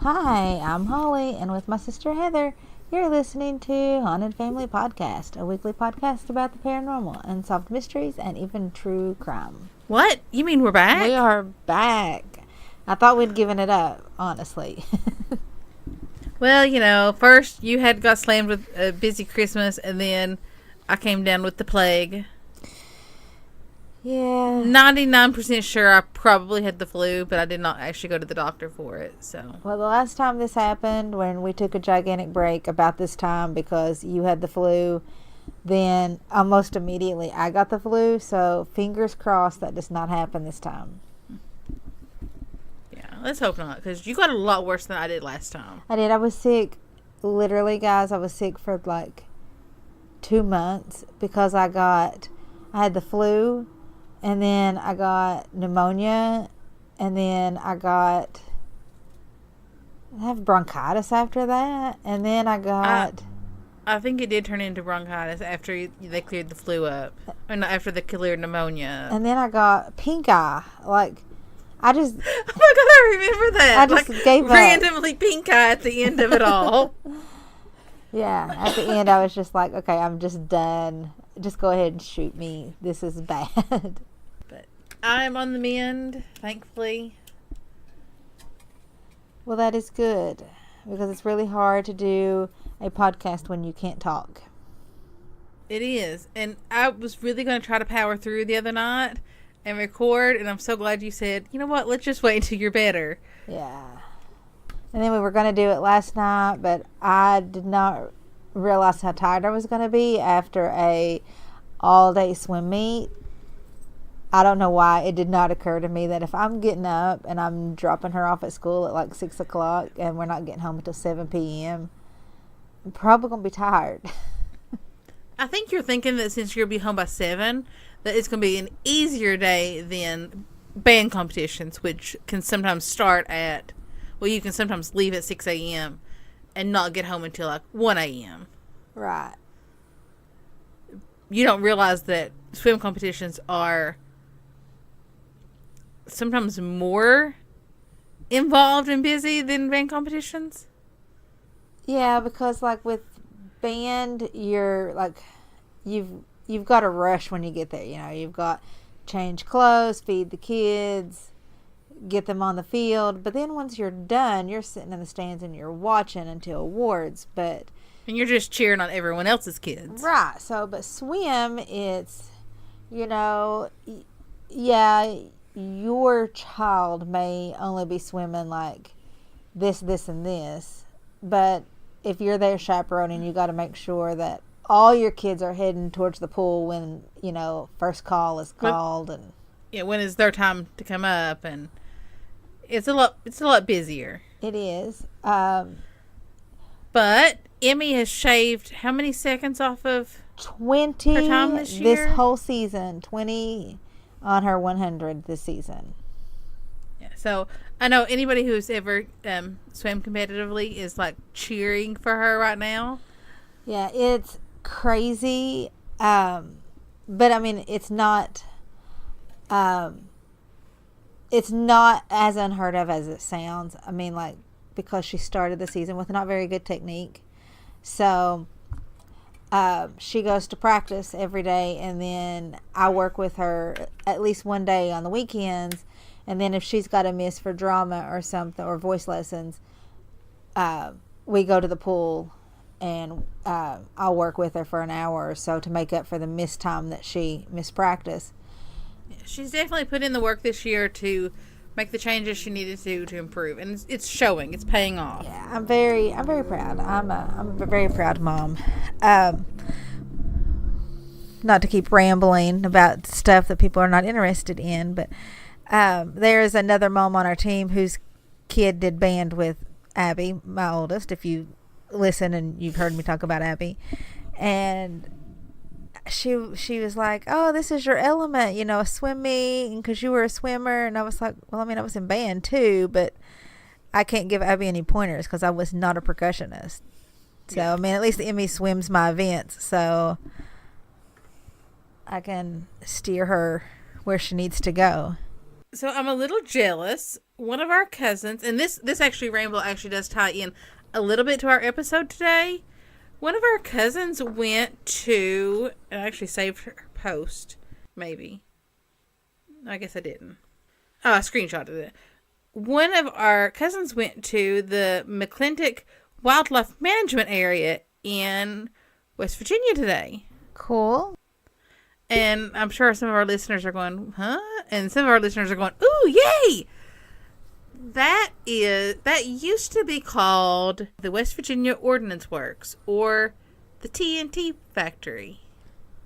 Hi, I'm Holly, and with my sister Heather, you're listening to Haunted Family Podcast, a weekly podcast about the paranormal, unsolved mysteries, and even true crime. What? You mean we're back? We are back. I thought we'd given it up, honestly. Well, first you had got slammed with a busy Christmas, and then I came down with the plague. Yeah. 99% sure I probably had the flu, but I did not actually go to the doctor for it, so. Well, the last time this happened, when we took a gigantic break about this time because you had the flu, then almost immediately I got the flu, so fingers crossed that does not happen this time. Yeah, let's hope not, because you got a lot worse than I did last time. I did. I was sick. Literally, guys, I was sick for like 2 months because I had the flu, and then I got pneumonia, and then I have bronchitis after that, and then I think it did turn into bronchitis after they cleared the flu up. Or not, after they cleared pneumonia. and then I got pink eye. Like, I just Oh my god, I remember that. I just gave up. Randomly pink eye at the end of it all. Yeah, at the end I was just like, okay, I'm just done. Just go ahead and shoot me. This is bad. But I am on the mend, thankfully. Well, that is good because it's really hard to do a podcast when you can't talk. It is. And I was really going to try to power through the other night and record, and I'm so glad you said, you know what, let's just wait until you're better. Yeah. And then we were going to do it last night, but I did not realize how tired I was going to be after a all-day swim meet. I don't know why it did not occur to me that if I'm getting up and I'm dropping her off at school at like 6 o'clock and we're not getting home until 7 p.m., I'm probably going to be tired. I think you're thinking that since you'll be home by 7, that it's going to be an easier day than band competitions, which can sometimes start at, well, you can sometimes leave at 6 a.m. and not get home until like 1 a.m. Right. You don't realize that swim competitions are sometimes more involved and busy than band competitions. Yeah, because like with band, you're like you've got to rush when you get there. You know, you've got change clothes, feed the kids, get them on the field. But then once you're done, you're sitting in the stands and you're watching until awards. But And you're just cheering on everyone else's kids. right. So, but swim, it's yeah, your child may only be swimming like this, and this, but if you're there chaperoning, you got to make sure that all your kids are heading towards the pool when first call is called. And yeah, when it's their time to come up, and it's a lot busier. it is. But Emmy has shaved how many seconds off of 20 her time this year? This whole season, 20 on her 100 this season. Yeah, so I know anybody who's ever swam competitively is like cheering for her right now. Yeah, it's crazy. But I mean, it's not as unheard of as it sounds. I mean, like, because she started the season with not very good technique. So she goes to practice every day, and then I work with her at least one day on the weekends. And then if she's got to miss for drama or something, or voice lessons, we go to the pool, and I'll work with her for an hour or so to make up for the missed time that she missed practice. She's definitely put in the work this year to make the changes she needed to improve, and it's showing. It's paying off. Yeah, I'm very proud. I'm a very proud mom. Not to keep rambling about stuff that people are not interested in, but there is another mom on our team whose kid did band with Abby, my oldest. If you listen and you've heard me talk about Abby, and she was like, "Oh, this is your element, a swim meet, because you were a swimmer." And I was like, "Well, I mean, I was in band too, but I can't give Abby any pointers because I was not a percussionist." So yeah. I mean, at least Emmy swims my events, so I can steer her where she needs to go. So I'm a little jealous. One of our cousins, and this actually Rainbow actually does tie in a little bit to our episode today. One of our cousins went to, and I actually saved her post, maybe. I guess I didn't. Oh, I screenshotted it. One of our cousins went to the McClintock Wildlife Management Area in West Virginia today. Cool. And I'm sure some of our listeners are going, huh? And some of our listeners are going, ooh, yay! That used to be called the West Virginia Ordnance Works, or the TNT Factory.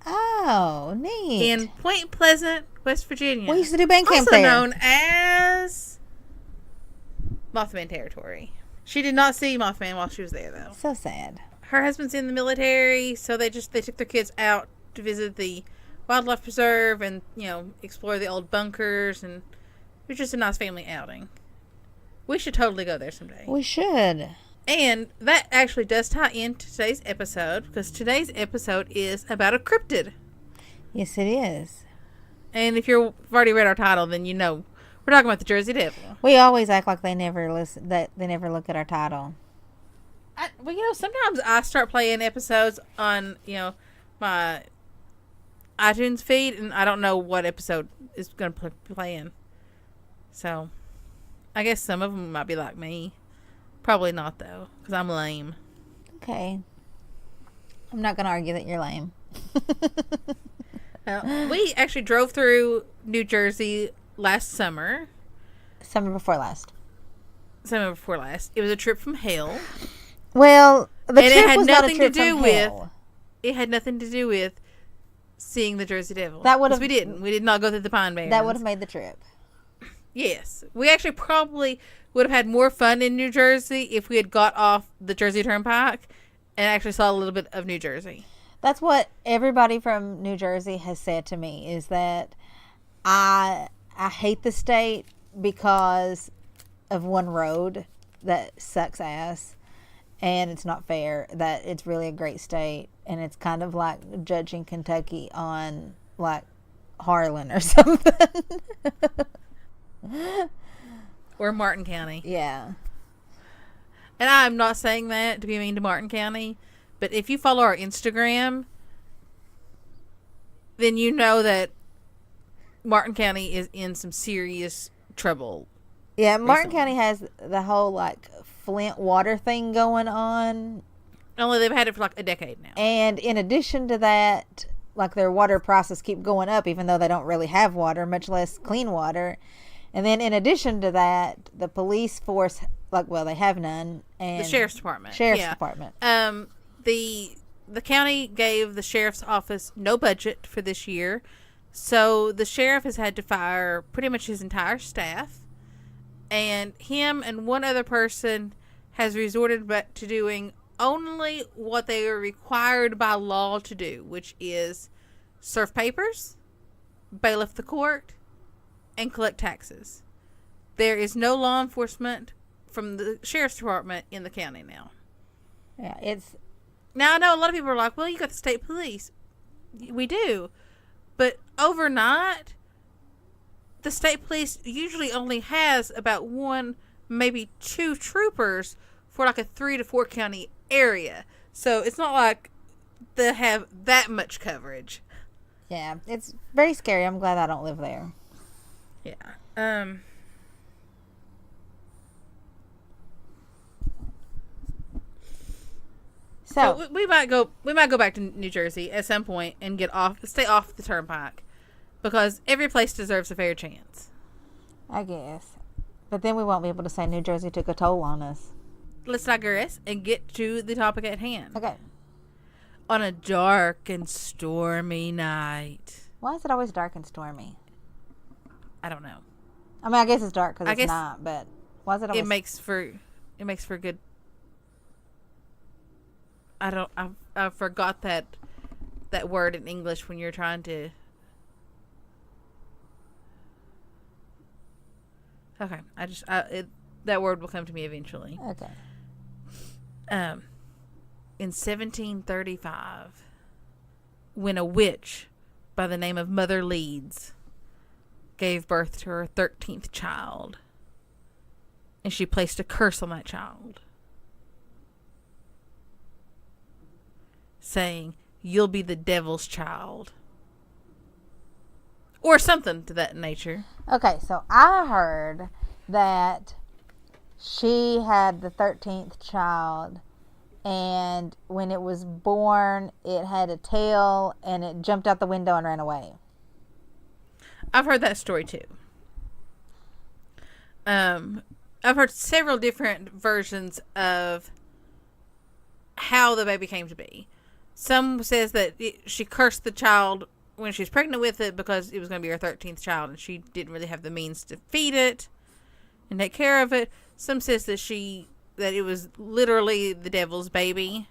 Oh, neat. In Point Pleasant, West Virginia. We used to do band camp also there. known as Mothman Territory. She did not see Mothman while she was there, though. So sad. Her husband's in the military, so they took their kids out to visit the wildlife preserve and, explore the old bunkers, and it was just a nice family outing. We should totally go there someday. We should. And that actually does tie into today's episode, because today's episode is about a cryptid. Yes, it is. And if you've already read our title, then you know we're talking about the Jersey Devil. We always act like they never listen. That they never look at our title. Sometimes I start playing episodes on, my iTunes feed, and I don't know what episode is going to play in. So, I guess some of them might be like me. Probably not, though, because I'm lame. Okay. I'm not going to argue that you're lame. We actually drove through New Jersey last summer. Summer before last. It was a trip from hell. Well, the trip it had was nothing not a trip to do from with. hell. It had nothing to do with seeing the Jersey Devil. That would have. We didn't. We did not go through the Pine Barrens. That would have made the trip. Yes, we actually probably would have had more fun in New Jersey if we had got off the Jersey Turnpike and actually saw a little bit of New Jersey. That's what everybody from New Jersey has said to me, is that I hate the state because of one road that sucks ass, and it's not fair. That it's really a great state, and it's kind of like judging Kentucky on like Harlan or something. Or Martin County. Yeah. And I'm not saying that to be mean to Martin County, but if you follow our Instagram, then you know that Martin County is in some serious trouble. Yeah, Martin County has the whole like Flint water thing going on. Only they've had it for like a decade now. And in addition to that, like their water prices keep going up, even though they don't really have water, much less clean water. And then in addition to that, the police force, they have none. And the sheriff's department. Department. The county gave the sheriff's office no budget for this year. So the sheriff has had to fire pretty much his entire staff. And him and one other person has resorted back to doing only what they are required by law to do, which is serve papers, bailiff the court, and collect taxes. There is no law enforcement from the sheriff's department in the county now. Yeah, it's... Now, I know a lot of people are like, well, you got the state police. We do. But overnight, the state police usually only has about one, maybe two troopers for like a 3 to 4 county area. So it's not like they have that much coverage. Yeah, it's very scary. I'm glad I don't live there. Yeah. So we might go back to New Jersey at some point and stay off the turnpike, because every place deserves a fair chance. I guess. But then we won't be able to say New Jersey took a toll on us. Let's digress and get to the topic at hand. Okay. On a dark and stormy night. Why is it always dark and stormy? I don't know. I mean, I guess it's dark because it's not, but why is it always... It makes for good... I forgot that word in English when you're trying to... Okay. That word will come to me eventually. Okay. In 1735, when a witch by the name of Mother Leeds gave birth to her 13th child. And she placed a curse on that child, saying, "You'll be the devil's child." Or something to that nature. Okay, so I heard that she had the 13th child, and when it was born, it had a tail, and it jumped out the window and ran away. I've heard that story too. I've heard several different versions of how the baby came to be. Some says that she cursed the child when she was pregnant with it because it was going to be her 13th child and she didn't really have the means to feed it and take care of it. Some says that it was literally the devil's baby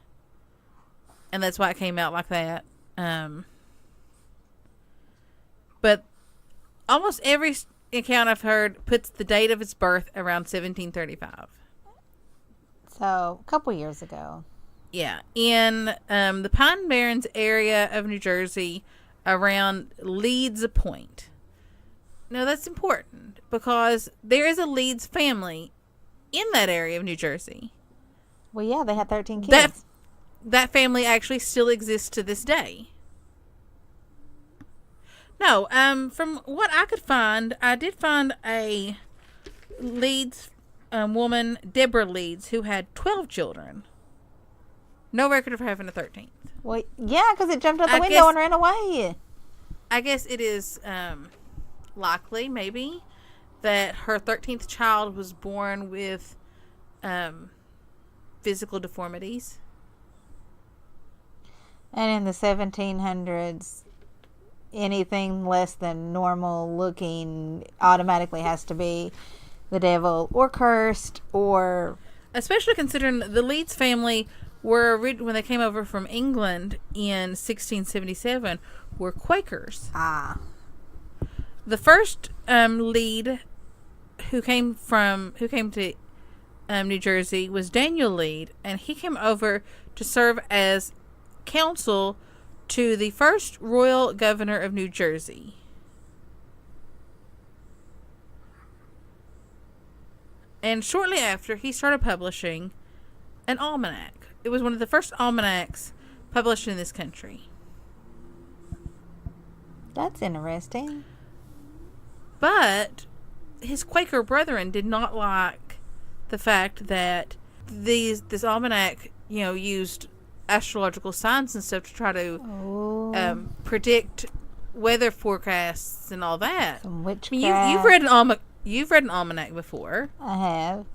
and that's why it came out like that. But almost every account I've heard puts the date of its birth around 1735. So, a couple years ago. Yeah. In the Pine Barrens area of New Jersey, around Leeds Point. Now, that's important because there is a Leeds family in that area of New Jersey. Well, yeah, they had 13 kids. That family actually still exists to this day. No, from what I could find, I did find a Leeds woman, Deborah Leeds, who had 12 children. No record of her having a 13th. Well, yeah, because it jumped out the window and ran away. I guess it is likely, maybe, that her 13th child was born with physical deformities. And in the 1700s, anything less than normal looking automatically has to be the devil or cursed or... Especially considering the Leeds family were, when they came over from England in 1677, were Quakers. Ah. The first lead who came to New Jersey was Daniel Lead, and he came over to serve as counsel to the first royal governor of New Jersey. And shortly after, he started publishing an almanac. It was one of the first almanacs published in this country. That's interesting. But his Quaker brethren did not like the fact that this almanac, used astrological signs and stuff to try to predict weather forecasts and all that. Some witchcraft. You've read an almanac before. I have.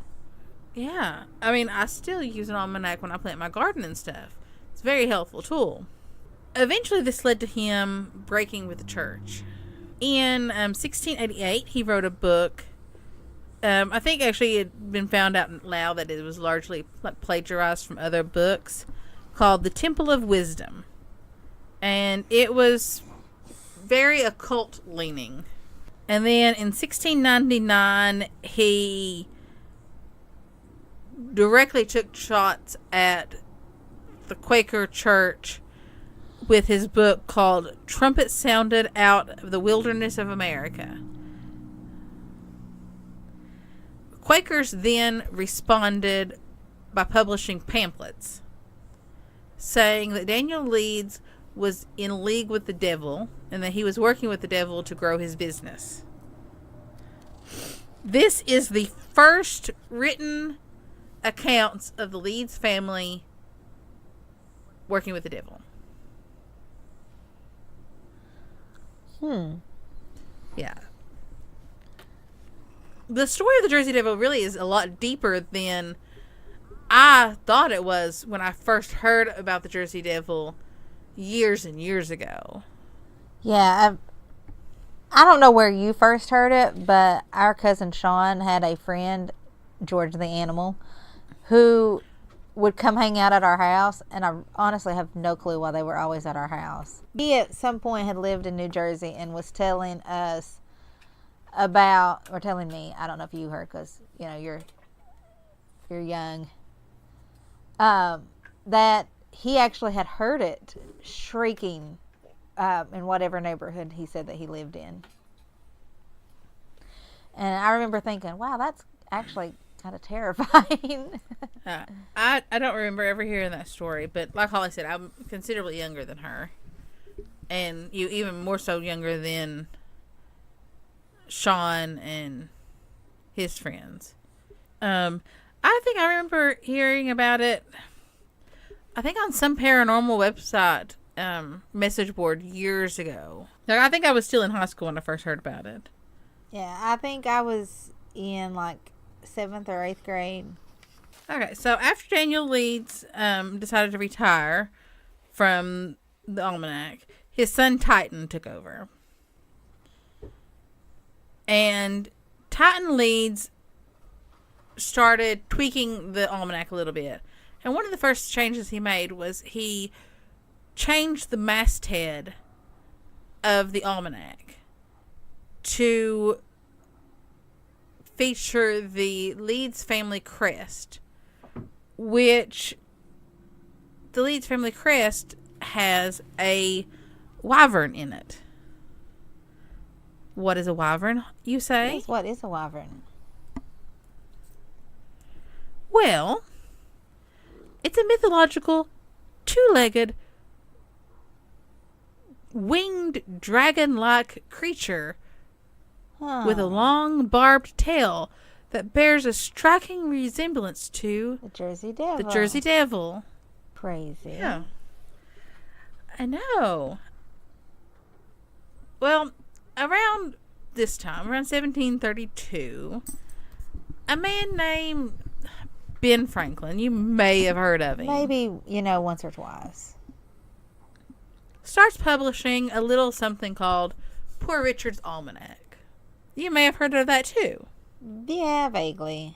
Yeah. I mean, I still use an almanac when I plant my garden and stuff. It's a very helpful tool. Eventually, this led to him breaking with the church. In 1688, he wrote a book. I think actually it had been found out loud that it was largely plagiarized from other books, called The Temple of Wisdom. And it was very occult leaning. And then in 1699, he directly took shots at the Quaker church with his book called Trumpet Sounded Out of the Wilderness of America. Quakers then responded by publishing pamphlets saying that Daniel Leeds was in league with the devil and that he was working with the devil to grow his business. This is the first written accounts of the Leeds family working with the devil. Yeah. The story of the Jersey Devil really is a lot deeper than I thought it was when I first heard about the Jersey Devil years and years ago. Yeah, I don't know where you first heard it, but our cousin Sean had a friend, George the Animal, who would come hang out at our house, and I honestly have no clue why they were always at our house. He at some point had lived in New Jersey and was telling us about, or telling me, I don't know if you heard because, you're young, that he actually had heard it shrieking in whatever neighborhood he said that he lived in. And I remember thinking, wow, that's actually kind of terrifying. I don't remember ever hearing that story, but like Holly said, I'm considerably younger than her. And you even more so younger than Sean and his friends. I think I remember hearing about it, I think on some paranormal website message board years ago. Like, I think I was still in high school when I first heard about it. Yeah, I think I was in like 7th or 8th grade. Okay, so after Daniel Leeds decided to retire from the almanac, his son Titan took over. And Titan Leeds started tweaking the almanac a little bit. And one of the first changes he made was he changed the masthead of the almanac to feature the Leeds family crest, which the Leeds family crest has a wyvern in it. What is a wyvern, you say? Yes, what is a wyvern? Well, it's a mythological, two-legged, winged dragon-like creature with a long, barbed tail that bears a striking resemblance to the Jersey Devil. The Jersey Devil. Crazy. Yeah. I know. Well, around this time, around 1732, a man named Ben Franklin, you may have heard of him. Maybe, once or twice. Starts publishing a little something called Poor Richard's Almanac. You may have heard of that too. Yeah, vaguely.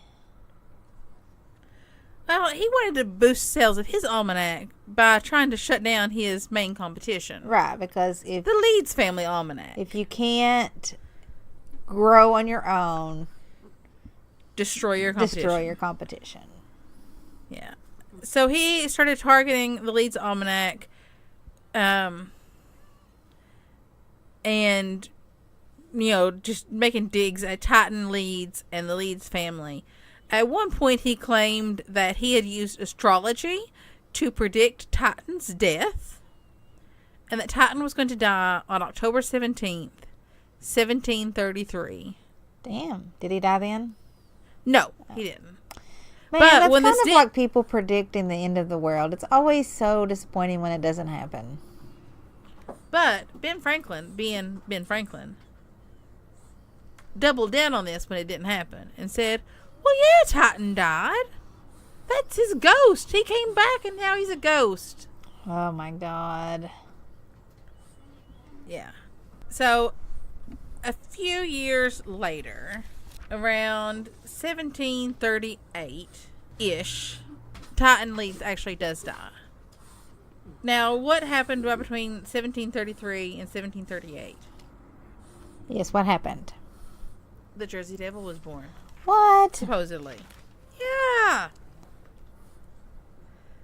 Well, he wanted to boost sales of his almanac by trying to shut down his main competition. Right, because if the Leeds family almanac. If you can't grow on your own, destroy your competition. Yeah. So he started targeting the Leeds almanac, and just making digs at Titan Leeds and the Leeds family. At one point, he claimed that he had used astrology to predict Titan's death, and that Titan was going to die on October 17th, 1733. Damn. Did he die then? No, he didn't. Man, that's kind of like people predicting the end of the world. It's always so disappointing when it doesn't happen. But Ben Franklin, being Ben Franklin, doubled down on this when it didn't happen and said, well, yeah, Titan died. That's his ghost. He came back and now he's a ghost. Oh, my God. Yeah. So, a few years later, around 1738-ish, Titan Leeds actually does die. Now, what happened right between 1733 and 1738? Yes, what happened? The Jersey Devil was born. What? Supposedly. Yeah.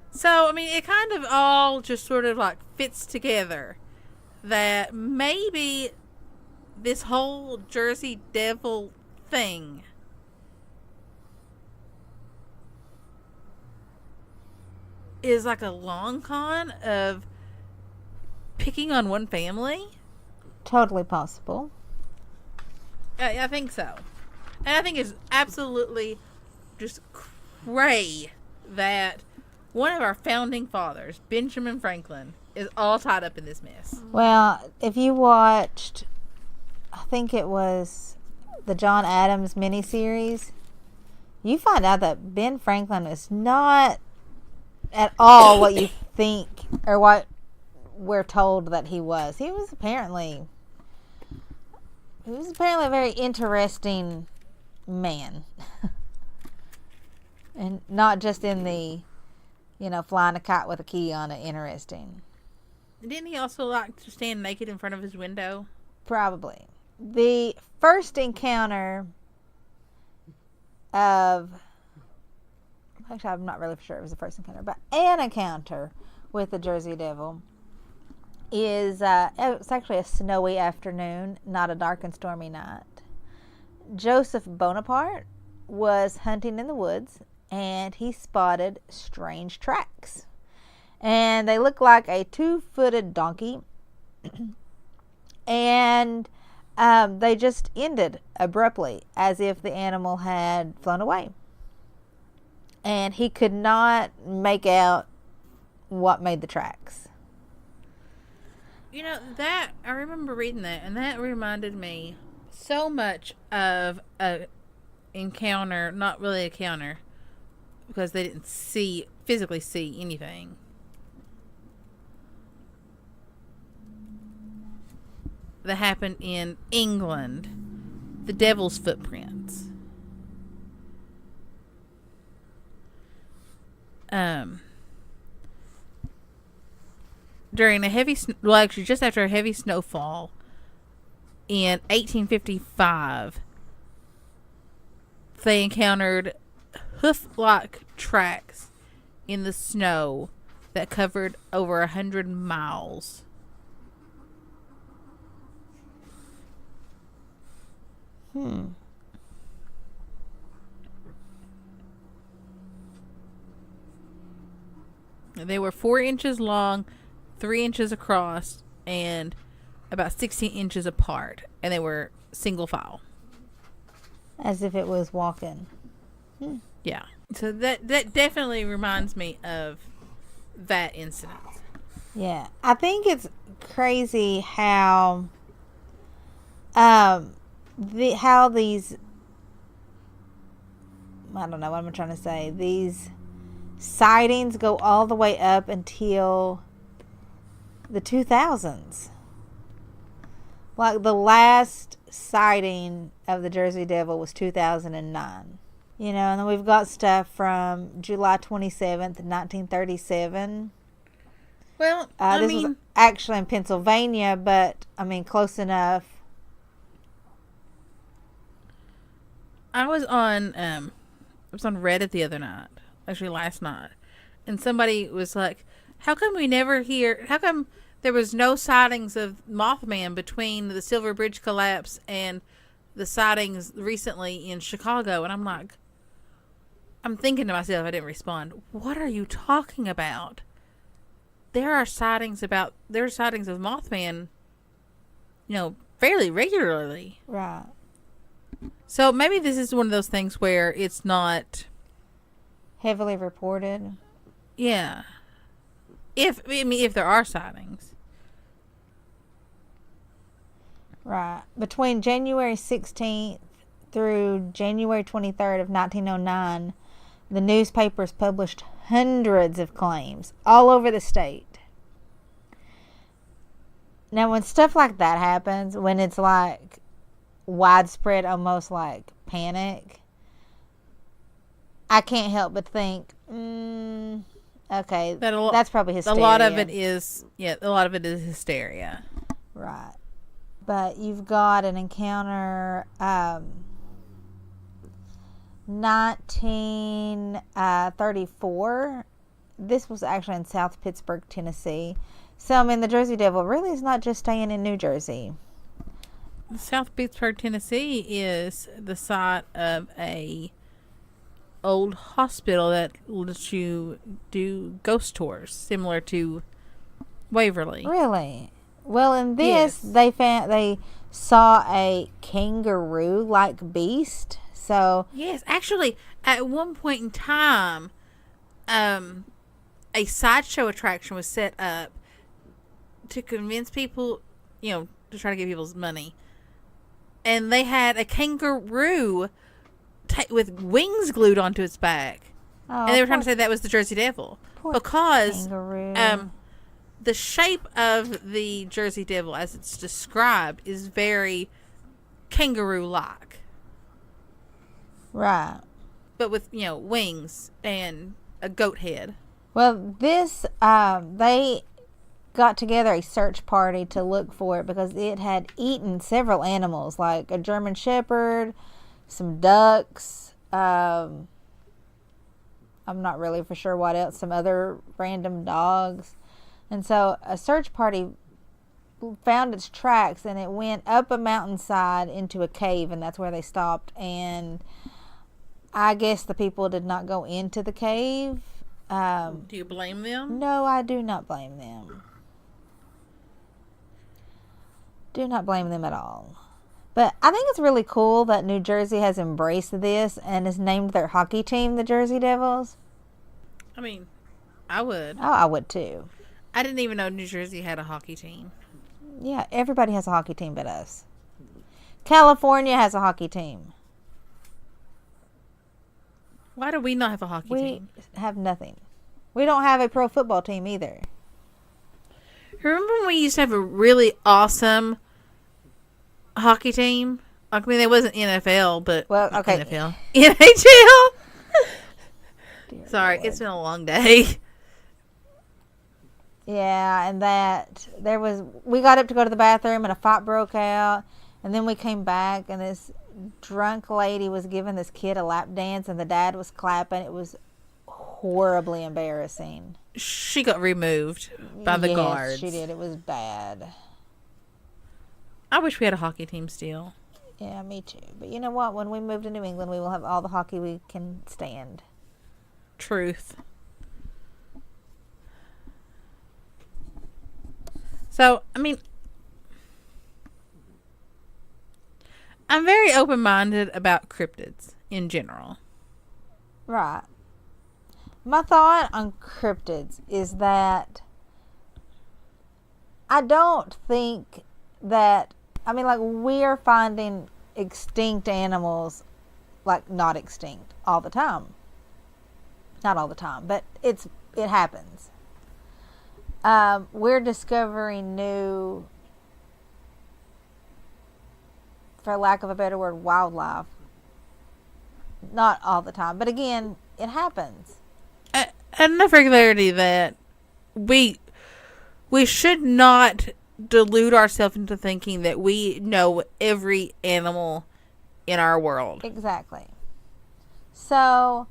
So, I mean, it kind of all just sort of like fits together that maybe this whole Jersey Devil thing is like a long con of picking on one family. Totally possible. I think so. And I think it's absolutely just cray that one of our founding fathers, Benjamin Franklin, is all tied up in this mess. Well, if you watched, I think it was the John Adams miniseries, you find out that Ben Franklin is not at all what you think or what we're told that he was. He was apparently a very interesting man. And not just in the, flying a kite with a key on it, interesting. Didn't he also like to stand naked in front of his window? Probably. The first encounter of, actually I'm not really sure it was the first encounter, but an encounter with the Jersey Devil is, it's actually a snowy afternoon, not a dark and stormy night. Joseph Bonaparte was hunting in the woods, and he spotted strange tracks. And they looked like a 2-footed donkey. And they just ended abruptly, as if the animal had flown away. And he could not make out what made the tracks. You know, that, I remember reading that, and that reminded me so much of a encounter, not really a encounter, because they didn't physically see anything. That happened in England. The Devil's Footprints. During a heavy, actually just after a heavy snowfall in 1855, they encountered hoof-like tracks in the snow that covered over 100 miles. They were 4 inches long, 3 inches across, and about 16 inches apart. And they were single file. As if it was walking. Yeah. So that definitely reminds me of that incident. Yeah. I think it's crazy how how these, I don't know what I'm trying to say, these sightings go all the way up until the 2000s. Like the last sighting of the Jersey Devil was 2009. You know, and then we've got stuff from July 27th, 1937. Well, this was actually in Pennsylvania, but I mean, close enough. I was on Reddit the other night, actually last night, and somebody was like, how come there was no sightings of Mothman between the Silver Bridge collapse and the sightings recently in Chicago? And I'm thinking to myself, I didn't respond, what are you talking about? There are sightings of Mothman, fairly regularly. Right. So maybe this is one of those things where it's not heavily reported. Yeah. If there are sightings. Right. Between January 16th through January 23rd of 1909, the newspapers published hundreds of claims all over the state. Now, when stuff like that happens, when it's like widespread, almost like panic, I can't help but think, okay, that's probably hysteria. A lot of it is hysteria. Right. But you've got an encounter, 1934. This was actually in South Pittsburgh, Tennessee. So, I mean, the Jersey Devil really is not just staying in New Jersey. South Pittsburgh, Tennessee is the site of a old hospital that lets you do ghost tours, similar to Waverly. Really? Well, in this, yes. They saw a kangaroo-like beast. So yes, actually, at one point in time, a sideshow attraction was set up to convince people, to try to get people's money. And they had a kangaroo with wings glued onto its back. Oh, and they were trying to say that was the Jersey Devil. Because the shape of the Jersey Devil, as it's described, is very kangaroo-like. Right. But with, wings and a goat head. Well, this, they got together a search party to look for it because it had eaten several animals, like a German Shepherd, some ducks, I'm not really for sure what else, some other random dogs. And so a search party found its tracks, and it went up a mountainside into a cave, and that's where they stopped. And I guess the people did not go into the cave. Do you blame them? No, I do not blame them. Do not blame them at all. But I think it's really cool that New Jersey has embraced this and has named their hockey team the Jersey Devils. I mean, I would. Oh, I would too. I didn't even know New Jersey had a hockey team. Yeah, everybody has a hockey team but us. California has a hockey team. Why do we not have a hockey team? We have nothing. We don't have a pro football team either. Remember when we used to have a really awesome hockey team? I mean, it wasn't NFL, but well, okay, NFL, NHL. Sorry, Lord. It's been a long day. Yeah, and we got up to go to the bathroom and a fight broke out, and then we came back and this drunk lady was giving this kid a lap dance and the dad was clapping. It was horribly embarrassing. She got removed by the guards. Yes, she did. It was bad. I wish we had a hockey team still. Yeah, me too. But you know what? When we move to New England, we will have all the hockey we can stand. Truth. So, I mean, I'm very open-minded about cryptids in general. Right. My thought on cryptids is that I don't think that, I mean, like, we are finding extinct animals, like, not extinct all the time. Not all the time, but it happens. We're discovering new, for lack of a better word, wildlife. Not all the time, but again, it happens. Enough regularity that we should not delude ourselves into thinking that we know every animal in our world. Exactly. So,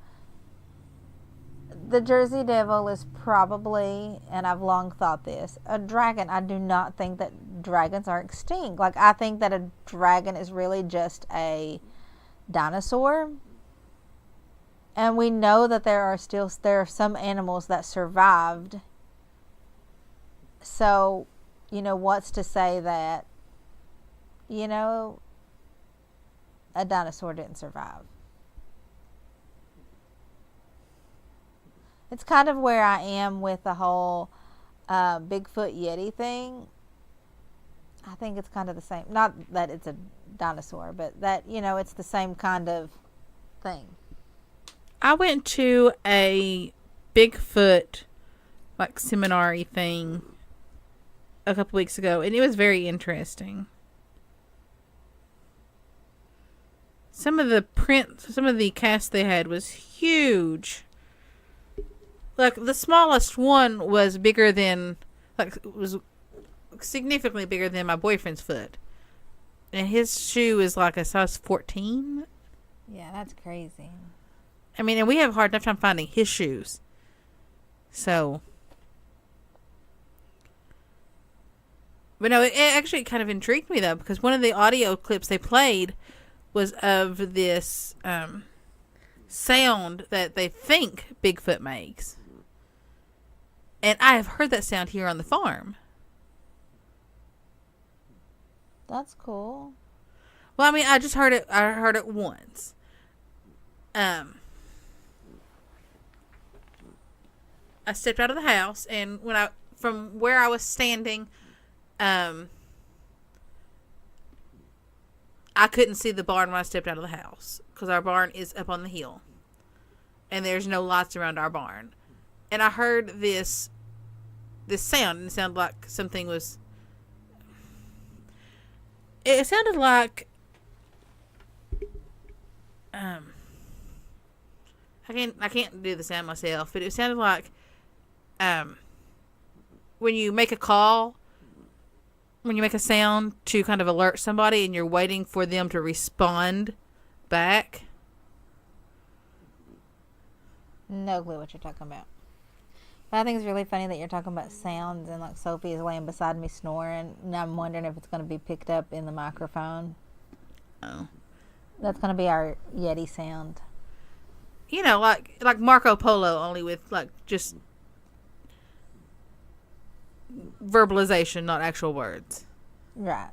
the Jersey Devil is probably, and I've long thought this, a dragon. I do not think that dragons are extinct. Like, I think that a dragon is really just a dinosaur. And we know that there are some animals that survived. So, what's to say that, a dinosaur didn't survive? It's kind of where I am with the whole Bigfoot Yeti thing. I think it's kind of the same. Not that it's a dinosaur, but that, it's the same kind of thing. I went to a Bigfoot seminar-y thing a couple weeks ago, and it was very interesting. Some of the cast they had was huge. Like, the smallest one was bigger than, was significantly bigger than my boyfriend's foot. And his shoe is like a size 14. Yeah, that's crazy. I mean, and we have a hard enough time finding his shoes. So. But no, it actually kind of intrigued me, though, because one of the audio clips they played was of this sound that they think Bigfoot makes. And I have heard that sound here on the farm. That's cool. Well, I mean, I just heard it. I heard it once. I stepped out of the house, and from where I was standing, I couldn't see the barn when I stepped out of the house, because our barn is up on the hill, and there's no lights around our barn. And I heard this sound, and it sounded like something was. It sounded like. I can't do the sound myself, but it sounded like. When you make a call, when you make a sound to kind of alert somebody, and you're waiting for them to respond back. No clue what you're talking about. But I think it's really funny that you're talking about sounds, and like Sophie is laying beside me snoring, and I'm wondering if it's going to be picked up in the microphone. Oh. That's going to be our Yeti sound. You know, like Marco Polo, only with like just verbalization, not actual words. Right.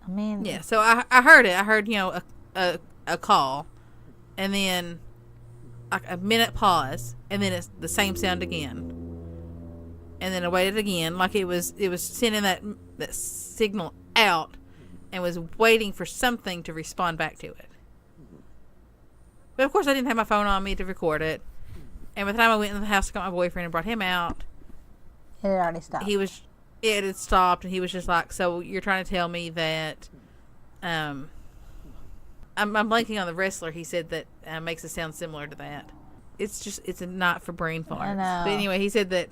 I mean, Yeah, so I heard it. I heard, you know, a call, and then like a minute pause, and then it's the same sound again, and then I waited again, like it was sending that signal out, and was waiting for something to respond back to it. But of course, I didn't have my phone on me to record it, and by the time I went into the house, got my boyfriend and brought him out, it had already stopped. It had stopped, and he was just like, "So you're trying to tell me that?" I'm blanking on the wrestler. He said that makes it sound similar to that. It's a not for brain farts. I know. But anyway, he said that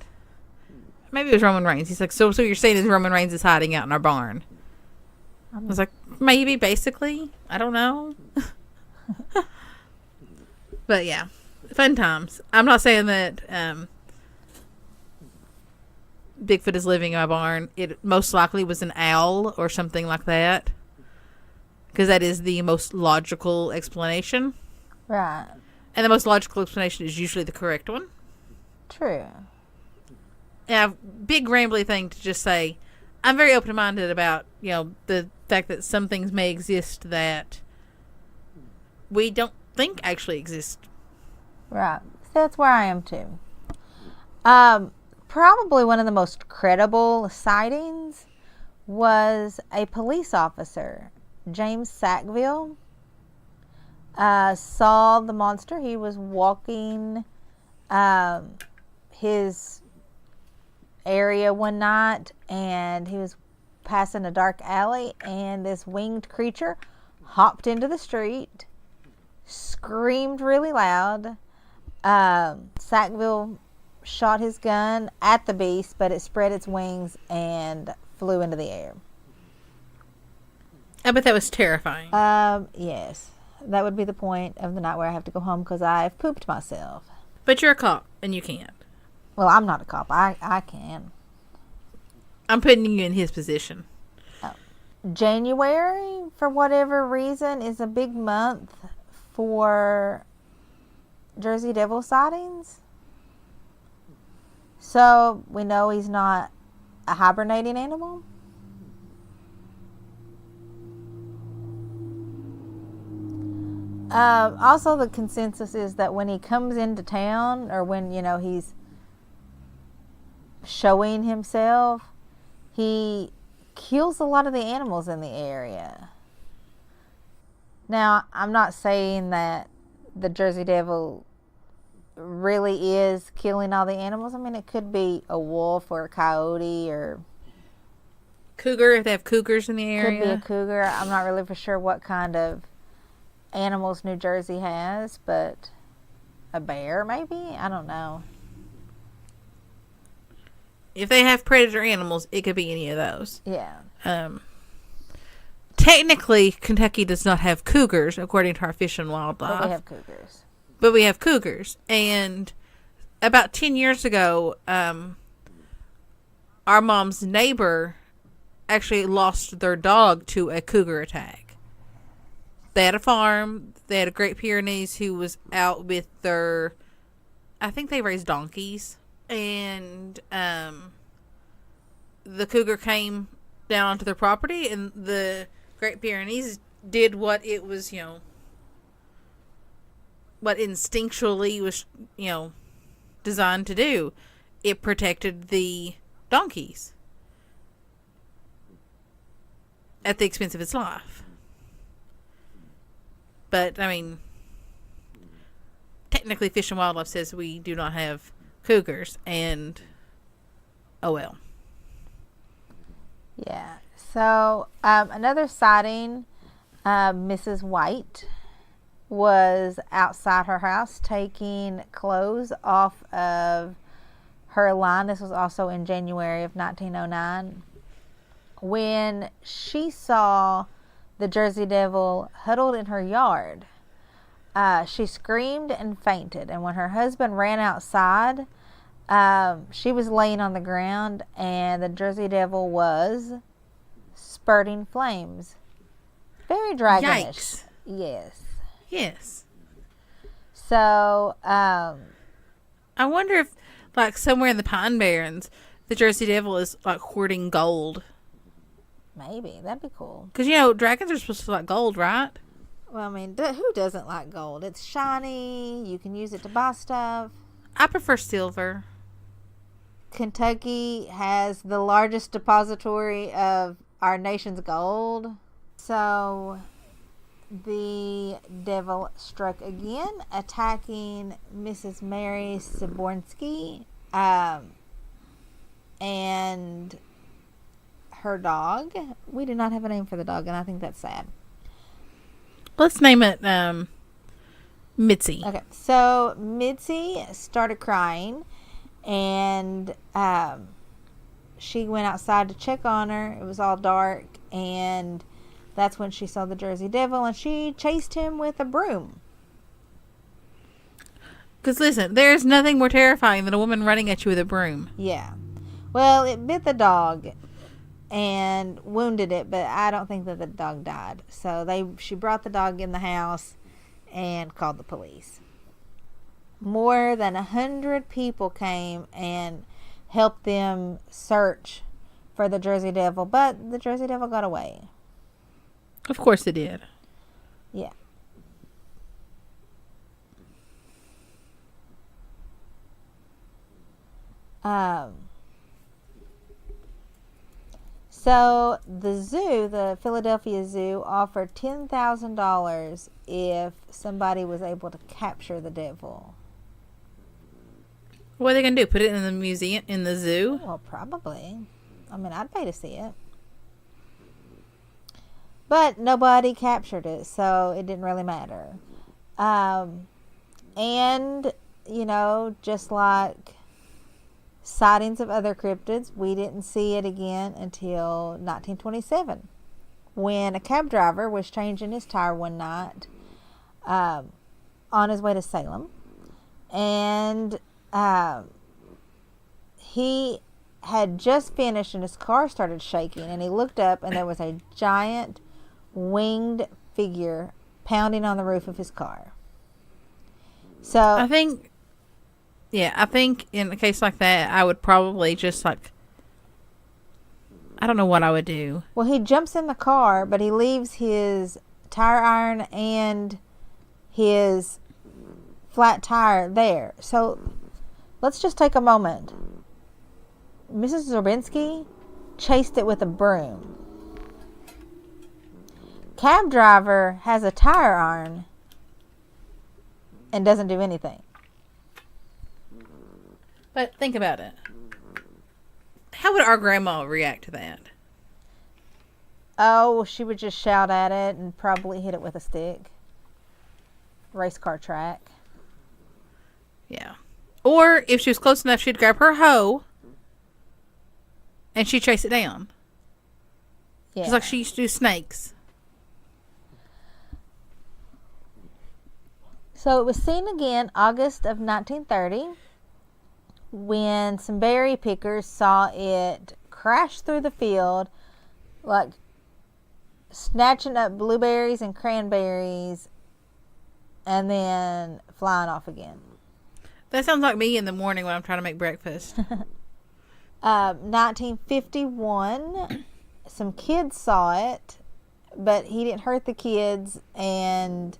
maybe it was Roman Reigns. He's like, so you're saying is Roman Reigns is hiding out in our barn? I was like, maybe, basically. I don't know. But yeah, fun times. I'm not saying that Bigfoot is living in my barn. It most likely was an owl or something like that, because that is the most logical explanation. Right. And the most logical explanation is usually the correct one. True. And a big rambly thing to just say, I'm very open-minded about, you know, the fact that some things may exist that we don't think actually exist. Right. That's where I am too. Probably one of the most credible sightings was a police officer, James Sackville, saw the monster. He was walking his area one night, and he was passing a dark alley, and this winged creature hopped into the street, screamed really loud. Sackville shot his gun at the beast, but it spread its wings and flew into the air. I bet that was terrifying. Yes. That would be the point of the night where I have to go home because I've pooped myself. But you're a cop, and you can't. Well, I'm not a cop. I can. I'm putting you in his position. January, for whatever reason, is a big month for Jersey Devil sightings. So we know he's not a hibernating animal. Also, the consensus is that when he comes into town, or when, you know, he's showing himself, he kills a lot of the animals in the area. Now, I'm not saying that the Jersey Devil really is killing all the animals. I mean, it could be a wolf or a coyote or cougar, if they have cougars in the area. Could be a cougar. I'm not really for sure what kind of animals New Jersey has, but a bear maybe? I don't know. If they have predator animals, it could be any of those. Yeah. Technically, Kentucky does not have cougars, according to our Fish and Wildlife. But we have cougars. But we have cougars. And about 10 years ago, our mom's neighbor actually lost their dog to a cougar attack. They had a farm. They had a Great Pyrenees who was out with their, I think they raised donkeys. And the cougar came down onto their property, and the Great Pyrenees did what it was, you know, what instinctually was, you know, designed to do. It protected the donkeys at the expense of its life. But, I mean, technically Fish and Wildlife says we do not have cougars, and oh well. Yeah. So, another sighting, Mrs. White was outside her house taking clothes off of her line. This was also in January of 1909. When she saw the Jersey Devil huddled in her yard. She screamed and fainted, and when her husband ran outside, she was laying on the ground, and the Jersey Devil was spurting flames. Very dragonish. Yikes. Yes. Yes. So, I wonder if, like, somewhere in the Pine Barrens, the Jersey Devil is, like, hoarding gold. maybe. That'd be cool. Because, dragons are supposed to like gold, right? Well, I mean, who doesn't like gold? It's shiny. You can use it to buy stuff. I prefer silver. Kentucky has the largest depository of our nation's gold. So the devil struck again, attacking Mrs. Mary Sibornsky and her dog. We do not have a name for the dog, and I think that's sad. Let's name it Mitzi. Okay, so Mitzi started crying, and she went outside to check on her. It was all dark, and that's when she saw the Jersey Devil, and she chased him with a broom. Because listen, there's nothing more terrifying than a woman running at you with a broom. Yeah. Well, it bit the dog and wounded it, but I don't think that the dog died. So she brought the dog in the house and called the police. More than 100 people came and helped them search for the Jersey Devil, but the Jersey Devil got away. Of course it did. Yeah. So the Philadelphia Zoo, offered $10,000 if somebody was able to capture the devil. What are they going to do? Put it in the museum, in the zoo? Well, probably. I mean, I'd pay to see it. But nobody captured it, so it didn't really matter. And, just like sightings of other cryptids, we didn't see it again until 1927, when a cab driver was changing his tire one night on his way to Salem, and he had just finished and his car started shaking, and he looked up and there was a giant winged figure pounding on the roof of his car. So I think in a case like that, I would probably just I don't know what I would do. Well, he jumps in the car, but he leaves his tire iron and his flat tire there. So let's just take a moment. Mrs. Zorbinsky chased it with a broom. Cab driver has a tire iron and doesn't do anything. But think about it. How would our grandma react to that? Oh, she would just shout at it and probably hit it with a stick. Race car track. Yeah. Or if she was close enough, she'd grab her hoe and she'd chase it down. Yeah. Just like she used to do snakes. So it was seen again August of 1930 when some berry pickers saw it crash through the field, like snatching up blueberries and cranberries and then flying off again. That sounds like me in the morning when I'm trying to make breakfast. 1951, some kids saw it, but he didn't hurt the kids, and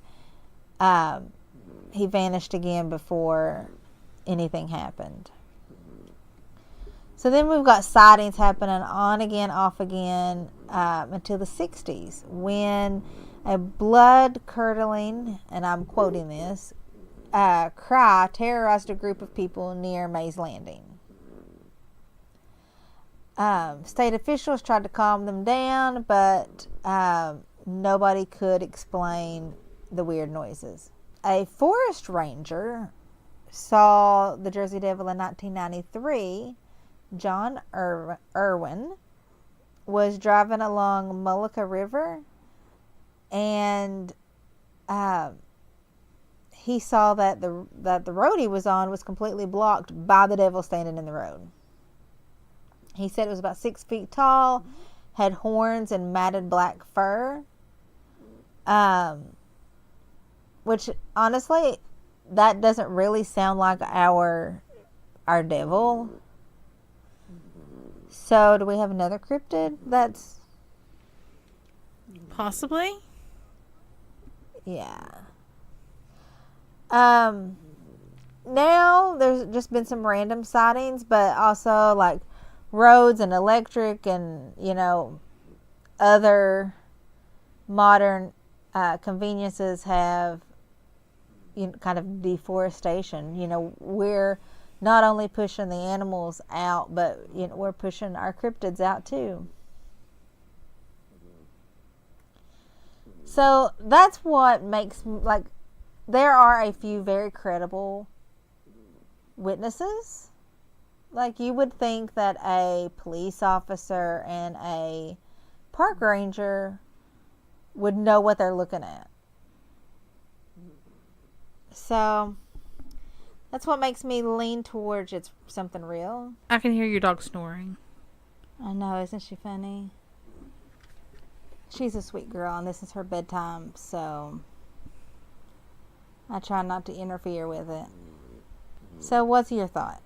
he vanished again before anything happened. So then we've got sightings happening on again, off again, until the 60s, when a blood-curdling, and I'm quoting this, cry terrorized a group of people near Mays Landing. State officials tried to calm them down, but nobody could explain the weird noises. A forest ranger saw the Jersey Devil in 1993. John Irwin was driving along Mullica River, and he saw that the road he was on was completely blocked by the devil standing in the road. He said it was about 6 feet tall, had horns and matted black fur. Which honestly, that doesn't really sound like our devil. So, do we have another cryptid that's... Possibly. Yeah. Now, there's just been some random sightings, but also, like, roads and electric and, other modern conveniences have kind of deforestation. We're not only pushing the animals out, but we're pushing our cryptids out too. So that's what makes, like, there are a few very credible witnesses. Like, you would think that a police officer and a park ranger would know what they're looking at. So that's what makes me lean towards it's something real. I can hear your dog snoring. I know, isn't she funny? She's a sweet girl, and this is her bedtime, so I try not to interfere with it. So what's your thought?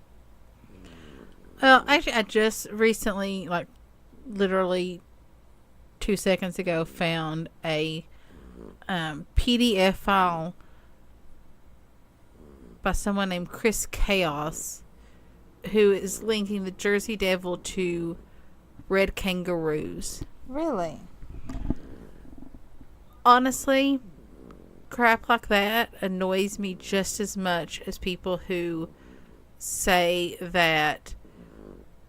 Well, actually, I just recently, like, literally 2 seconds ago, found a PDF file by someone named Chris Chaos, who is linking the Jersey Devil to red kangaroos. Really? Honestly, crap like that annoys me just as much as people who say that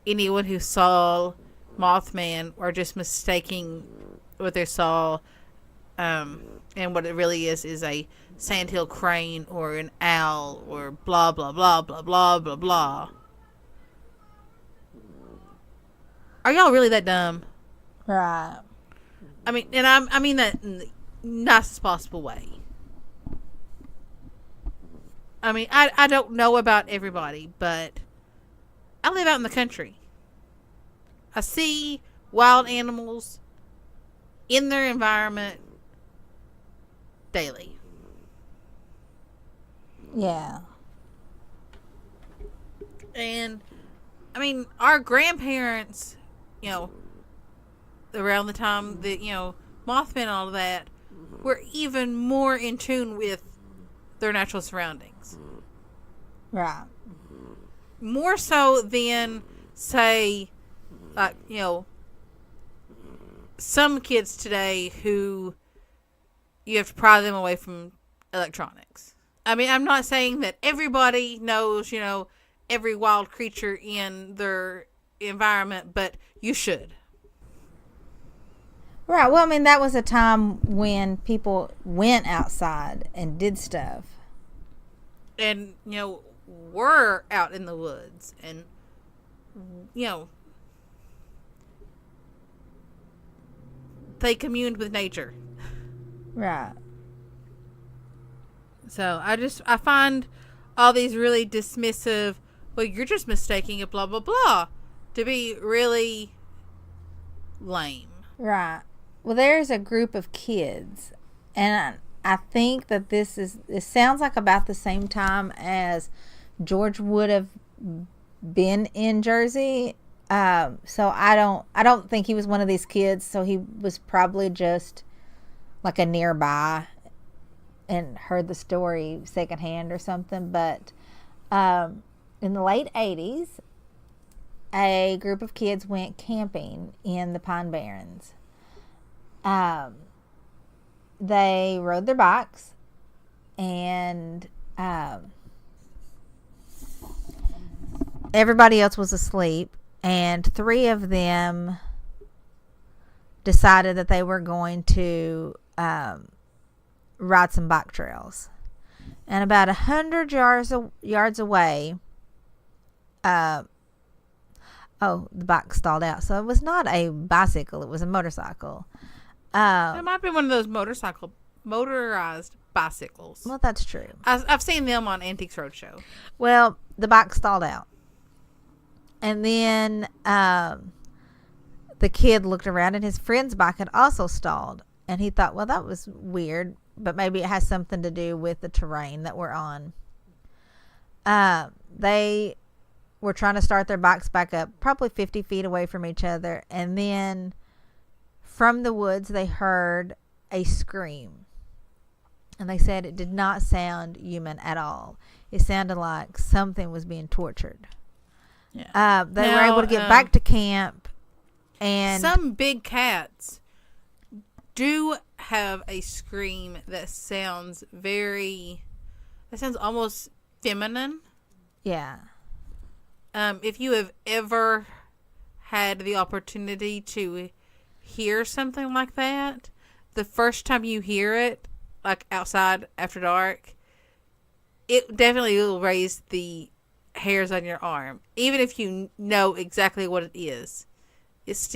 anyone who saw Mothman are just mistaking what they saw, and what it really is a sandhill crane or an owl or blah blah blah blah blah blah blah. Are y'all really that dumb? Right. I mean, and I mean that in the nicest possible way. I mean, I don't know about everybody, but I live out in the country. I see wild animals in their environment daily. Yeah. And, I mean, our grandparents, around the time that, Mothman and all of that, were even more in tune with their natural surroundings. Right. More so than, say, like, some kids today who you have to pry them away from electronics. I mean, I'm not saying that everybody knows, every wild creature in their environment, but you should. Right. Well, I mean, that was a time when people went outside and did stuff. And, were out in the woods and, they communed with nature. Right. So I find all these really dismissive, well, you're just mistaking it, blah, blah, blah, to be really lame. Right. Well, there's a group of kids, and I think that it sounds like about the same time as George would have been in Jersey. So I don't think he was one of these kids. So he was probably just like a nearby and heard the story secondhand or something. But in the late 80s, a group of kids went camping in the Pine Barrens. They rode their bikes, and everybody else was asleep, and 3 of them decided that they were going to ride some bike trails. And about 100 yards away, the bike stalled out. So it was not a bicycle, it was a motorcycle. It might be one of those motorized bicycles. Well, that's true. I've seen them on Antiques Roadshow. Well, the bike stalled out. And then the kid looked around and his friend's bike had also stalled. And he thought, well, that was weird, but maybe it has something to do with the terrain that we're on. They were trying to start their bikes back up, probably 50 feet away from each other. And then from the woods, they heard a scream. And they said it did not sound human at all. It sounded like something was being tortured. Yeah. They were able to get back to camp. And some big cats do have a scream that sounds almost feminine. Yeah. If you have ever had the opportunity to hear something like that, the first time you hear it, like outside after dark, it definitely will raise the hairs on your arm. Even if you know exactly what it is, it's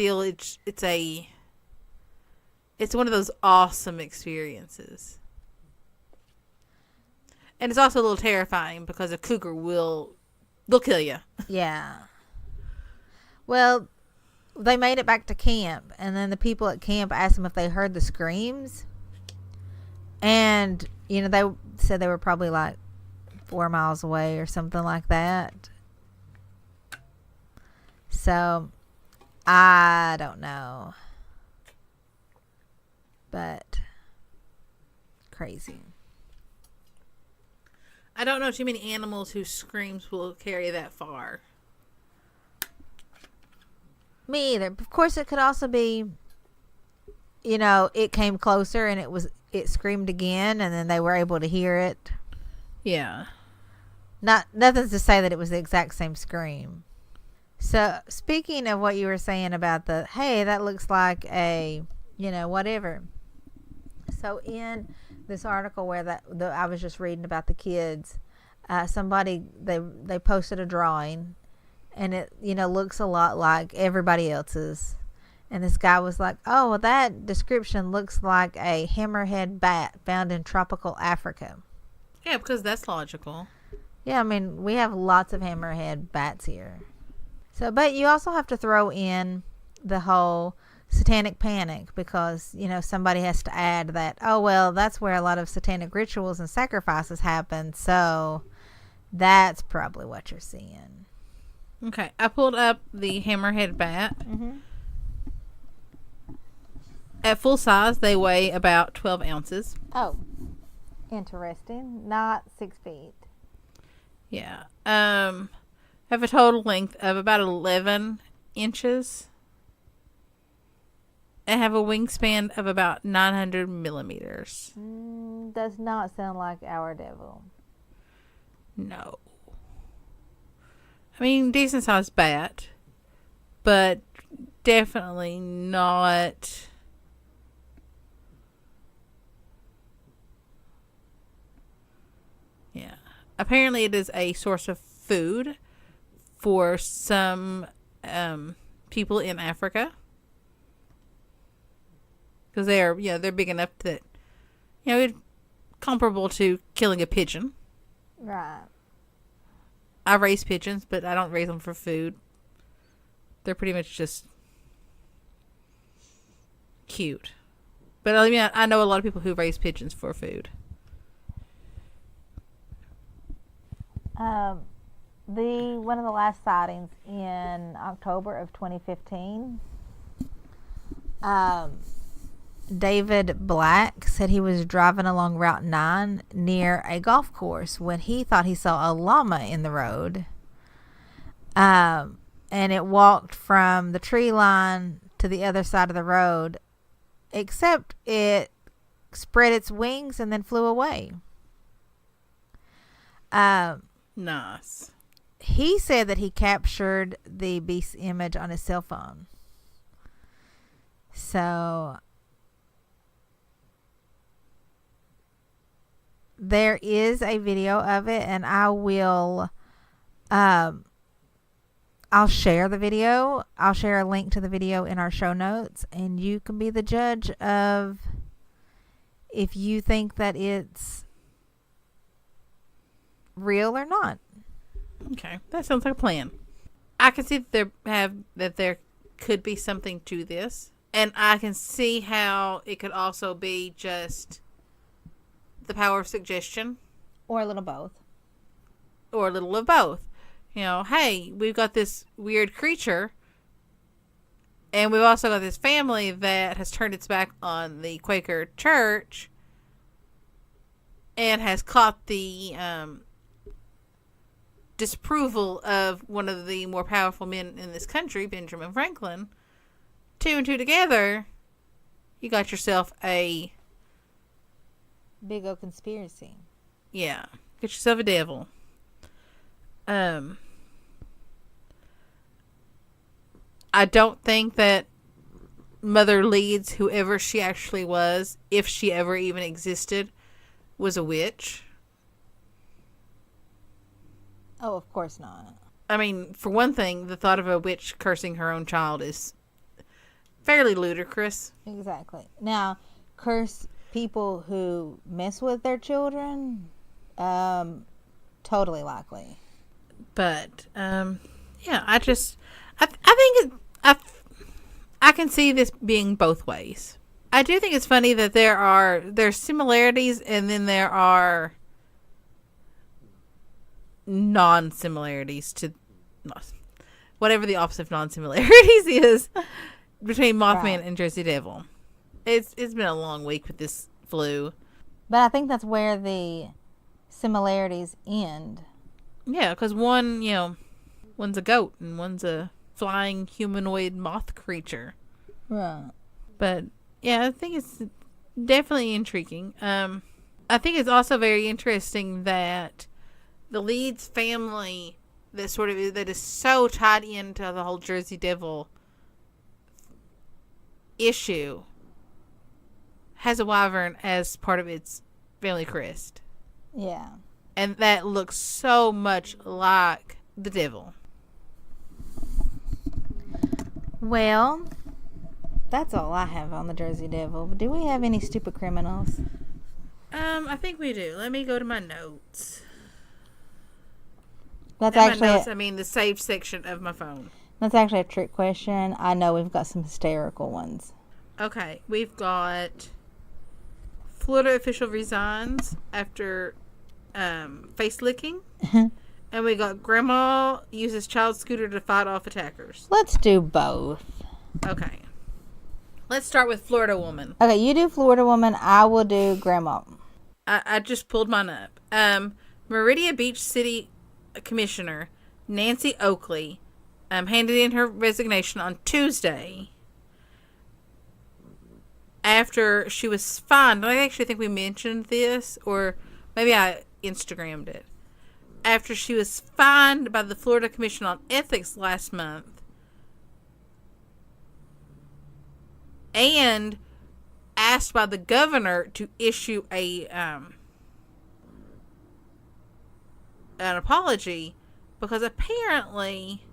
one of those awesome experiences. And it's also a little terrifying because a cougar they'll kill you. Yeah. Well, they made it back to camp, and then the people at camp asked them if they heard the screams. And, they said they were probably like 4 miles away or something like that. So, I don't know. But, crazy. I don't know too many animals whose screams will carry that far. Me either. Of course, it could also be, it came closer and it screamed again, and then they were able to hear it. Yeah. Nothing's to say that it was the exact same scream. So, speaking of what you were saying about hey, that looks like a, whatever. So, in this article where I was just reading about the kids, somebody, they posted a drawing, and it, looks a lot like everybody else's. And this guy was like, oh, well, that description looks like a hammerhead bat found in tropical Africa. Yeah, because that's logical. Yeah, I mean, we have lots of hammerhead bats here. So, but you also have to throw in the whole satanic panic because, somebody has to add that, oh, well, that's where a lot of satanic rituals and sacrifices happen. So that's probably what you're seeing. Okay, I pulled up the hammerhead bat. Mm-hmm. At full size, they weigh about 12 ounces. Oh, interesting. Not 6 feet. Yeah. Have a total length of about 11 inches. And have a wingspan of about 900 millimeters. Does not sound like our devil. No. I mean, decent sized bat, but definitely not. Yeah. Apparently, it is a source of food for some people in Africa. Because they're big enough that, it's comparable to killing a pigeon. Right. I raise pigeons, but I don't raise them for food. They're pretty much just cute. But I know a lot of people who raise pigeons for food. One of the last sightings in October of 2015, David Black said he was driving along Route 9 near a golf course when he thought he saw a llama in the road. And it walked from the tree line to the other side of the road, except it spread its wings and then flew away. Nice. He said that he captured the beast's image on his cell phone. So there is a video of it, and I'll share the video. I'll share a link to the video in our show notes, and you can be the judge of if you think that it's real or not. Okay, that sounds like a plan. I can see that there could be something to this, and I can see how it could also be just the power of suggestion, Or a little both. or a little of both. Hey, we've got this weird creature, and we've also got this family that has turned its back on the Quaker Church and has caught the disapproval of one of the more powerful men in this country, Benjamin Franklin. 2 and 2 together, you got yourself a big old conspiracy. Yeah, get yourself a devil. I don't think that Mother Leeds, whoever she actually was, if she ever even existed, was a witch. Oh, of course not. I mean, for one thing, the thought of a witch cursing her own child is fairly ludicrous. Exactly. Now, curse people who mess with their children, totally likely. But, yeah, I think I can see this being both ways. I do think it's funny that there's similarities and then there are non-similarities to whatever the opposite of non-similarities is between Mothman and Jersey Devil. It's been a long week with this flu. But I think that's where the similarities end. Yeah, because one's a goat and one's a flying humanoid moth creature. Right. But yeah, I think it's definitely intriguing. I think it's also very interesting that the Leeds family that is so tied into the whole Jersey Devil issue has a wyvern as part of its family crest. Yeah. And that looks so much like the devil. Well, that's all I have on the Jersey Devil. Do we have any stupid criminals? I think we do. Let me go to my notes. That's and actually my notes, I mean the saved section of my phone. That's actually a trick question. I know we've got some hysterical ones. Okay, we've got Florida official resigns after face licking. And we got grandma uses child scooter to fight off attackers. Let's do both. Okay. Let's start with Florida woman. Okay, you do Florida woman. I will do grandma. I just pulled mine up. Meridia Beach City Commissioner Nancy Oakley handed in her resignation on Tuesday after she was fined. I actually think we mentioned this, or maybe I Instagrammed it. After she was fined by the Florida Commission on Ethics last month and asked by the governor to issue an apology because apparently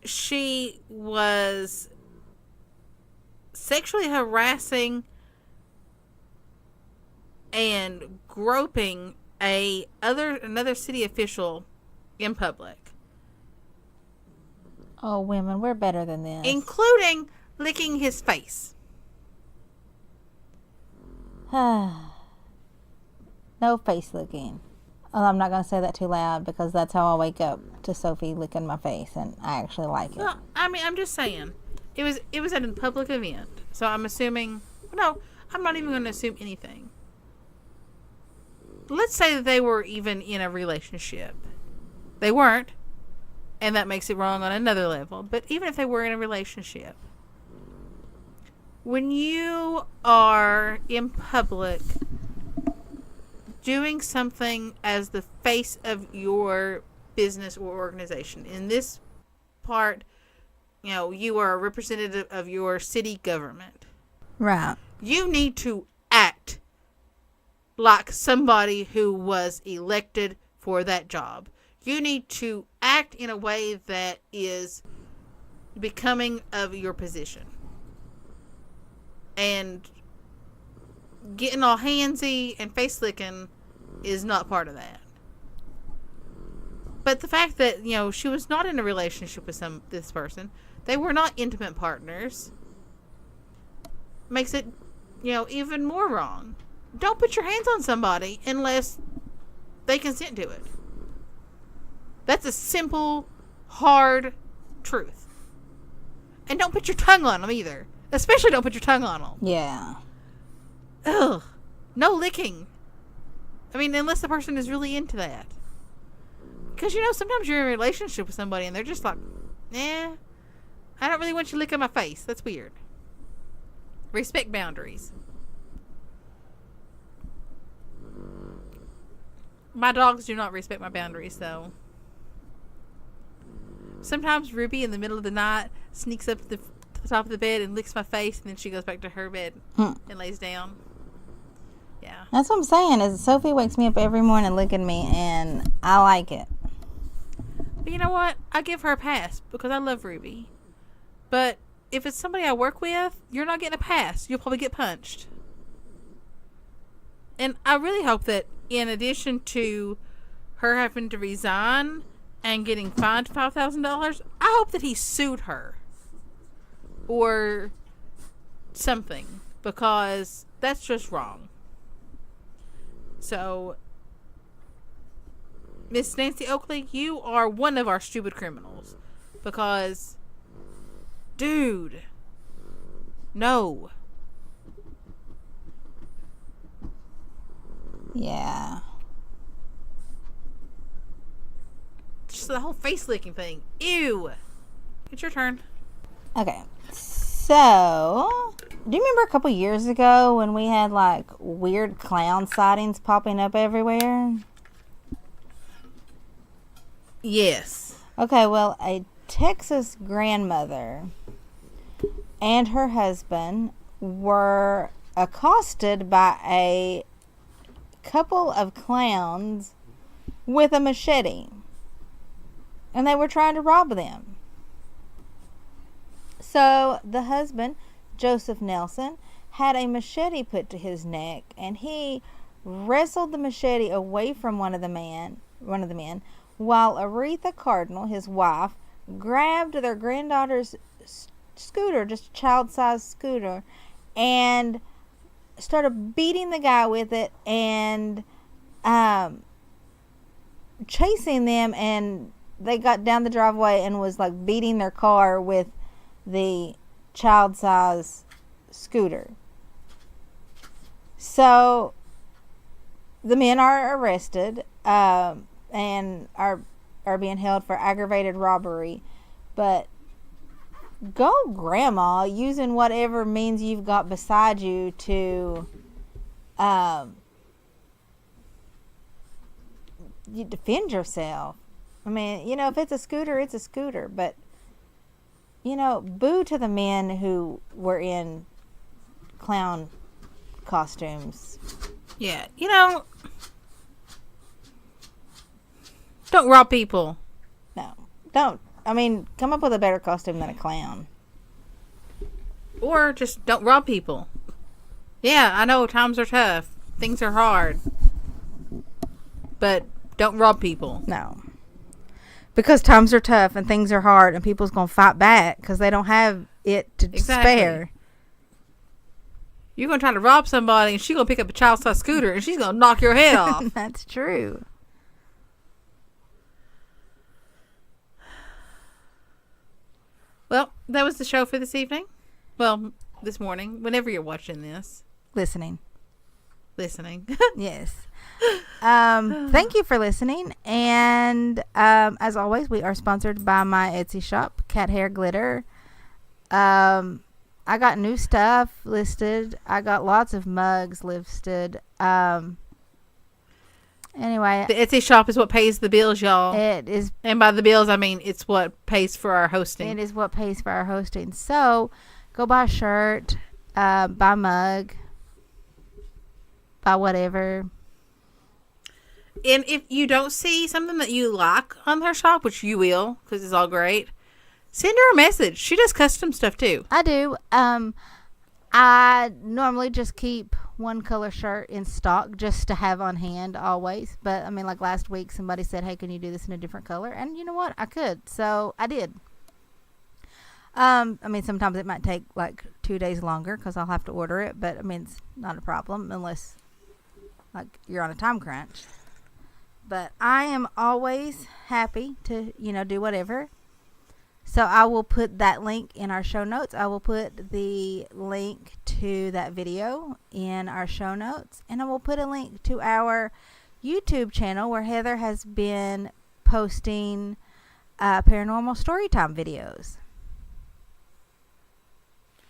she was sexually harassing and groping another city official in public. Oh, women, we're better than this. Including licking his face. No face licking. Oh, I'm not going to say that too loud because that's how I wake up to Sophie licking my face, and I actually like it. Well, I mean, I'm just saying. It was at a public event. So I'm assuming... No, I'm not even going to assume anything. Let's say that they were even in a relationship. They weren't. And that makes it wrong on another level. But even if they were in a relationship, when you are in public doing something as the face of your business or organization, in this part, you are a representative of your city government. Right. You need to act like somebody who was elected for that job. You need to act in a way that is becoming of your position. And getting all handsy and face licking is not part of that. But the fact that, she was not in a relationship with this person, they were not intimate partners, makes it, even more wrong. Don't put your hands on somebody unless they consent to it. That's a simple, hard truth. And don't put your tongue on them either. Especially don't put your tongue on them. Yeah. Ugh. No licking. I mean, unless the person is really into that. Because, sometimes you're in a relationship with somebody and they're just like, I don't really want you licking my face. That's weird. Respect boundaries. My dogs do not respect my boundaries, though. Sometimes Ruby, in the middle of the night, sneaks up to the top of the bed and licks my face, and then she goes back to her bed and lays down. Yeah. That's what I'm saying, is Sophie wakes me up every morning licking me, and I like it. But you know what? I give her a pass because I love Ruby. But if it's somebody I work with, you're not getting a pass. You'll probably get punched. And I really hope that in addition to her having to resign and getting fined $5,000, I hope that he sued her. Or something. Because that's just wrong. So, Miss Nancy Oakley, you are one of our stupid criminals. Because, dude, no. Yeah. Just the whole face licking thing. Ew. It's your turn. Okay. So, do you remember a couple years ago when we had like weird clown sightings popping up everywhere? Yes. Okay, well, a Texas grandmother and her husband were accosted by a couple of clowns with a machete, and they were trying to rob them. So the husband, Joseph Nelson, had a machete put to his neck, and he wrestled the machete away from one of the men, while Aretha Cardinal, his wife, grabbed their granddaughter's scooter, just a child-sized scooter, and started beating the guy with it and chasing them, and they got down the driveway and was like beating their car with the child-sized scooter. So the men are arrested and are being held for aggravated robbery. But go grandma, using whatever means you've got beside you to you defend yourself. I mean, if it's a scooter, it's a scooter. But, boo to the men who were in clown costumes. Yeah, don't rob people. No, don't. I mean, come up with a better costume than a clown. Or just don't rob people. Yeah, I know times are tough. Things are hard. But don't rob people. No. Because times are tough and things are hard and people's going to fight back because they don't have it to spare. You're going to try to rob somebody and she's going to pick up a child-sized scooter and she's going to knock your head off. That's true. Well, that was the show for this evening. Well, this morning, whenever you're watching this. Listening. Yes. Thank you for listening. And as always, we are sponsored by my Etsy shop, Cat Hair Glitter. I got new stuff listed. I got lots of mugs listed. Anyway, the Etsy shop is what pays the bills, y'all. It is. And by the bills, I mean it's what pays for our hosting. It is what pays for our hosting. So, go buy a shirt, buy a mug, buy whatever. And if you don't see something that you like on her shop, which you will, because it's all great, send her a message. She does custom stuff, too. I do. I normally just keep one color shirt in stock just to have on hand always. But I mean, like last week, somebody said, "Hey, can you do this in a different color?" And you know what? I could, so I did. I mean, sometimes it might take like 2 days longer because I'll have to order it. But I mean, it's not a problem unless like you're on a time crunch. But I am always happy to do whatever. So I will put that link in our show notes. I will put the link to that video in our show notes. And I will put a link to our YouTube channel where Heather has been posting paranormal storytime videos.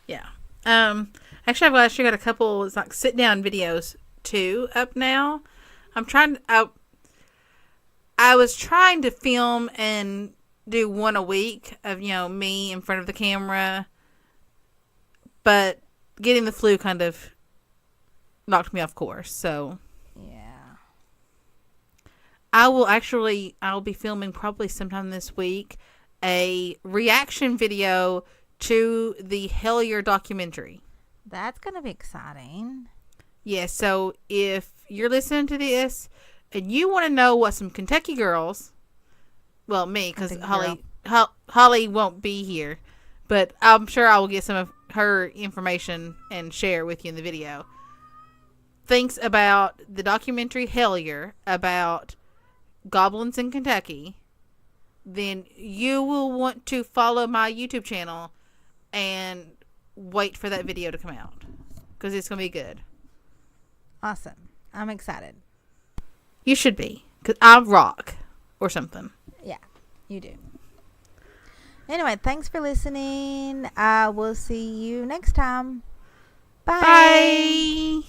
Yeah. Actually, I've actually got a couple, it's like sit-down videos, too, up now. I was trying to film and do one a week of, me in front of the camera. But getting the flu kind of knocked me off course, so. Yeah. I'll be filming probably sometime this week a reaction video to the Hellier documentary. That's going to be exciting. Yeah, so if you're listening to this and you want to know what some Kentucky girls, well, me, because Holly won't be here, but I'm sure I will get some of her information and share with you in the video. Thinks about the documentary Hellier about goblins in Kentucky, then you will want to follow my YouTube channel and wait for that video to come out because it's going to be good. Awesome. I'm excited. You should be, because I rock or something. Yeah, you do. Anyway, thanks for listening. I will see you next time. Bye. Bye.